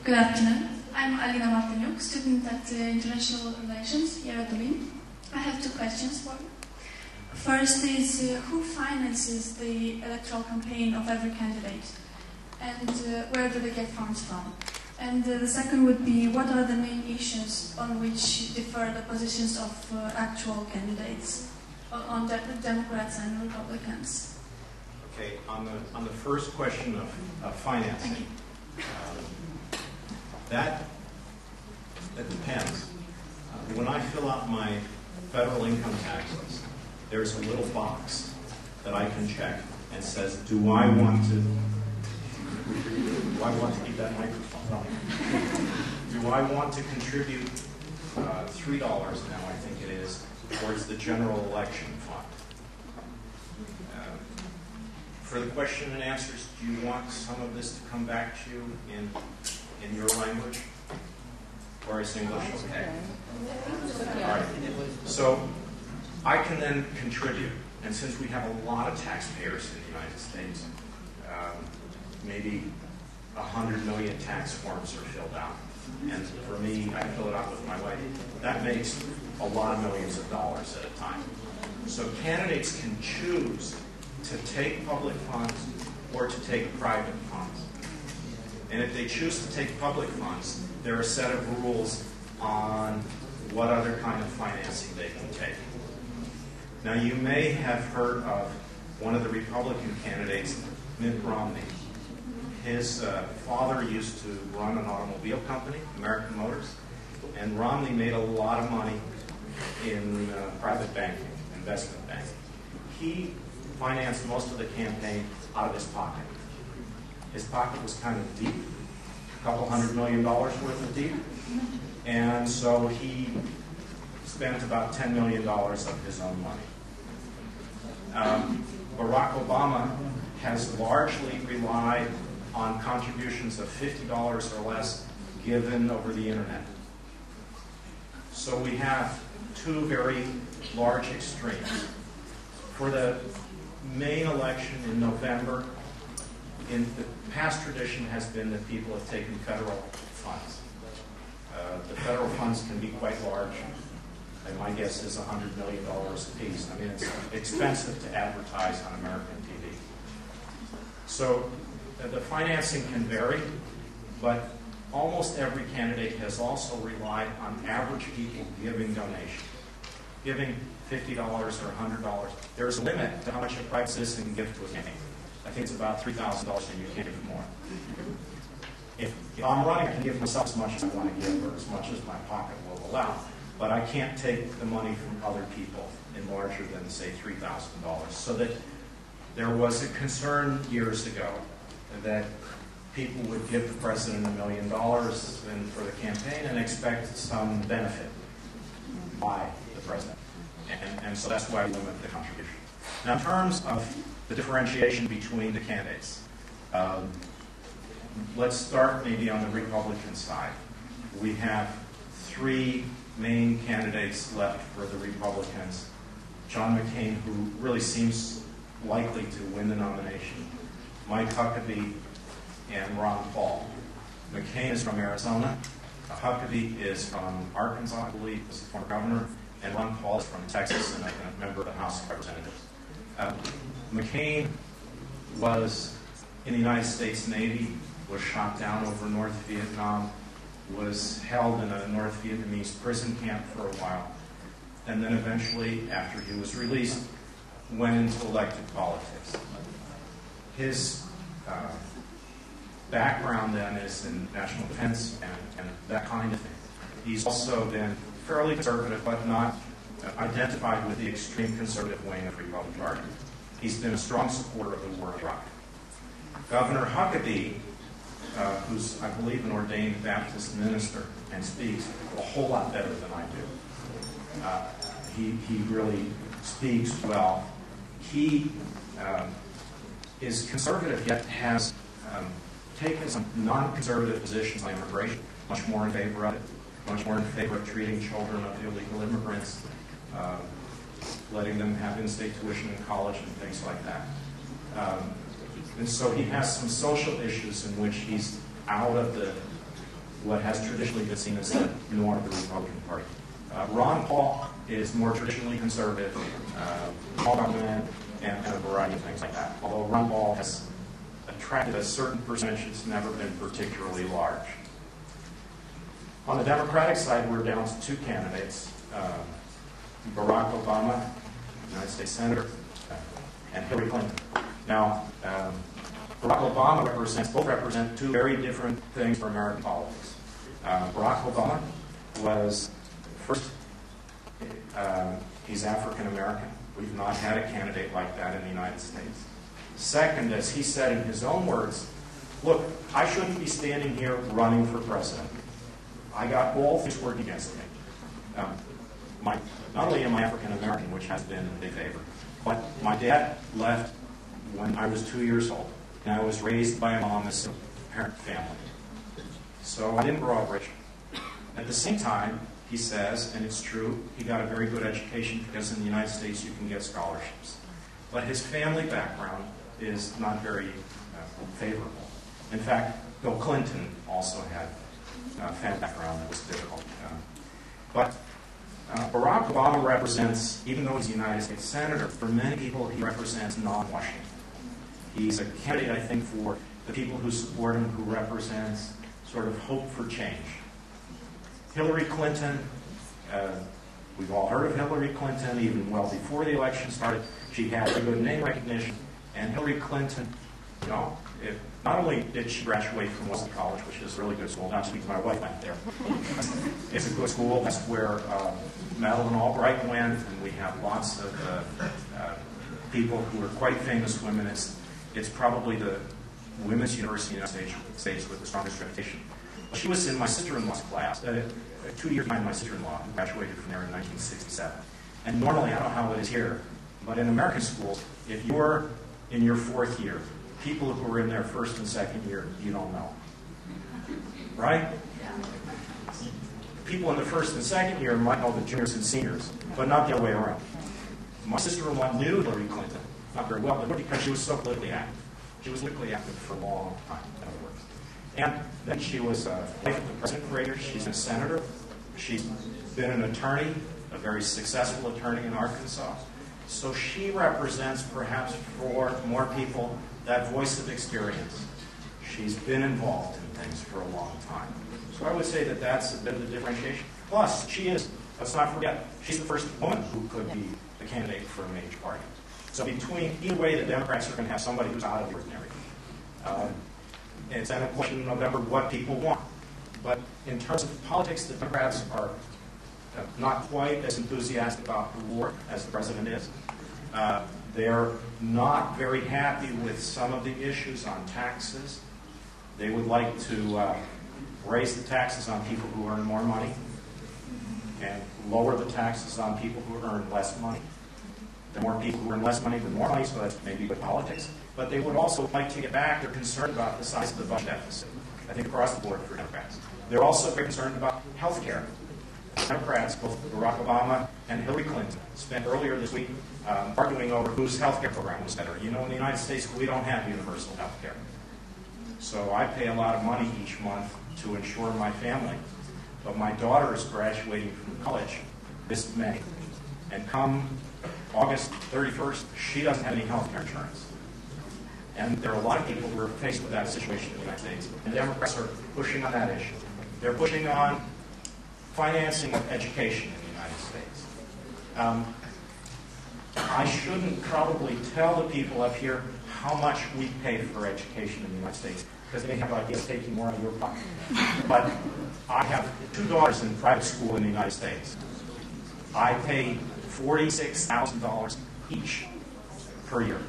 Good afternoon. I'm Alina Martiniuk, student at International Relations here at ULIM. I have two questions for you. First is, who finances the electoral campaign of every candidate? And where do they get funds from? And the second would be, what are the main issues on which differ the positions of actual candidates, on Democrats and Republicans? Okay, on the first question of financing, that depends. When I fill out my federal income taxes, there's a little box that I can check and says, do I want to keep that microphone on? Do I want to contribute $3 now, I think it is, towards the general election fund? For the question and answers, do you want some of this to come back to you in your language? Or is English okay? All right. So I can then contribute. And since we have a lot of taxpayers in the United States, maybe 100 million tax forms are filled out. And for me, I fill it out with my wife. That makes a lot of millions of dollars at a time. So candidates can choose to take public funds or to take private funds. And if they choose to take public funds, there are a set of rules on what other kind of financing they can take. Now, you may have heard of one of the Republican candidates, Mitt Romney. His father used to run an automobile company, American Motors, and Romney made a lot of money in private banking, investment banking. He financed most of the campaign out of his pocket. His pocket was kind of deep, a couple $100 million worth of deep, and so he spent about $10 million of his own money. Barack Obama has largely relied on contributions of $50 or less given over the internet. So we have two very large extremes. For the main election in November, in the past tradition has been that people have taken federal funds. The federal funds can be quite large, and my guess is $100 million a piece. I mean, it's expensive to advertise on American TV. So the financing can vary, but almost every candidate has also relied on average people giving donations, giving $50 or $100. There's a limit to how much a private citizen can give to a campaign. I think it's about $3,000, and you can't give more. If I'm running, I can give myself as much as I want to give, or as much as my pocket will allow. But I can't take the money from other people in larger than, say, $3,000. So that there was a concern years ago that people would give the president $1 million for the campaign and expect some benefit by the president. And so that's why we limit the contribution. Now, in terms of the differentiation between the candidates, let's start maybe on the Republican side. We have three main candidates left for the Republicans. John McCain, who really seems likely to win the nomination, Mike Huckabee, and Ron Paul. McCain is from Arizona. Huckabee is from Arkansas, I believe, as a former governor, and Ron Paul is from Texas and a member of the House of Representatives. McCain was in the United States Navy, was shot down over North Vietnam, was held in a North Vietnamese prison camp for a while, and then eventually, after he was released, went into elected politics. His background then is in national defense and that kind of thing. He's also been fairly conservative, but not identified with the extreme conservative wing of the Republican Party. He's been a strong supporter of the war in Iraq. Governor Huckabee, who's, I believe, an ordained Baptist minister and speaks a whole lot better than I do. He really speaks well. He is conservative, yet has taken some non-conservative positions on immigration, much more in favor of it, much more in favor of treating children of illegal immigrants, letting them have in-state tuition in college and things like that. And so he has some social issues in which he's out of the what has traditionally been seen as the norm of the Republican Party. Ron Paul is more traditionally conservative, small government, and a variety of things like that. Although Ron Paul has attracted a certain percentage that's never been particularly large. On the Democratic side, we're down to two candidates, Barack Obama, United States Senator, and Hillary Clinton. Now, Barack Obama both represent two very different things for American politics. Barack Obama was, first, he's African American. We've not had a candidate like that in the United States. Second, as he said in his own words, look, I shouldn't be standing here running for president. I got all things working against me. Not only am I African American, which has been a favor, but my dad left when I was 2 years old, and I was raised by a mom as a parent family. So I didn't grow up rich. At the same time, he says, and it's true, he got a very good education because in the United States you can get scholarships. But his family background is not very favorable. In fact, Bill Clinton also had a family background that was difficult. But Barack Obama represents, even though he's a United States Senator, for many people he represents non-Washington. He's a candidate, I think, for the people who support him, who represents sort of hope for change. Hillary Clinton, we've all heard of Hillary Clinton, even well before the election started. She had a good name recognition. And Hillary Clinton, you know, not only did she graduate from Wellesley College, which is a really good school, not speaking to my wife went there. It's a good school. That's where Madeleine Albright went, and we have lots of people who are quite famous women. It's probably the women's university in the United States with the strongest reputation. She was in my sister-in-law's class, 2 years behind my sister-in-law, who graduated from there in 1967. And normally, I don't know how it is here, but in American schools, if you're in your fourth year, people who are in their first and second year, you don't know. Right? People in the first and second year might know the juniors and seniors, but not the other way around. My sister-in-law knew Hillary Clinton, not very well, but because she was so politically active. She was politically active for a long time, in other words. And then she was a wife of the president for 8 years. She's a senator. She's been an attorney, a very successful attorney in Arkansas. So she represents, perhaps for more people, that voice of experience. She's been involved in things for a long time. So I would say that that's a bit of the differentiation. Plus, she is, let's not forget, she's the first woman who could be the candidate for a major party. So either way, the Democrats are going to have somebody who's out of the ordinary. It's then a question in November what people want. But in terms of politics, the Democrats are not quite as enthusiastic about the war as the president is. They're not very happy with some of the issues on taxes. They would like to raise the taxes on people who earn more money and lower the taxes on people who earn less money. The more people who earn less money, the more money, so that's maybe good politics. But they would also like to get back. They're concerned about the size of the budget deficit, I think, across the board for Democrats. They're also very concerned about health care. Democrats, both Barack Obama and Hillary Clinton, spent earlier this week arguing over whose health care program was better. You know, in the United States, we don't have universal health care. So I pay a lot of money each month to insure my family. But my daughter is graduating from college this May. And come August 31st, she doesn't have any health care insurance. And there are a lot of people who are faced with that situation in the United States. And Democrats are pushing on that issue. They're pushing on financing of education in the United States. I shouldn't probably tell the people up here how much we pay for education in the United States, because they have ideas of taking more out of your pocket. But I have 2 daughters in private school in the United States. I pay $46,000 each per year.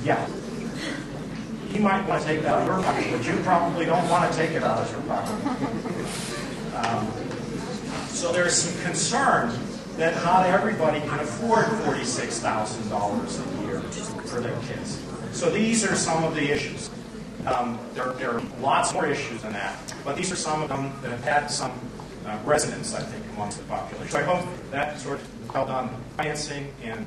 Yeah. You might want to take that out of your pocket, but you probably don't want to take it out of your pocket. So there's some concern that not everybody can afford $46,000 a year for their kids. So these are some of the issues. There are lots more issues than that, but these are some of them that have had some resonance, I think, amongst the population. So I hope that sort of helped on financing and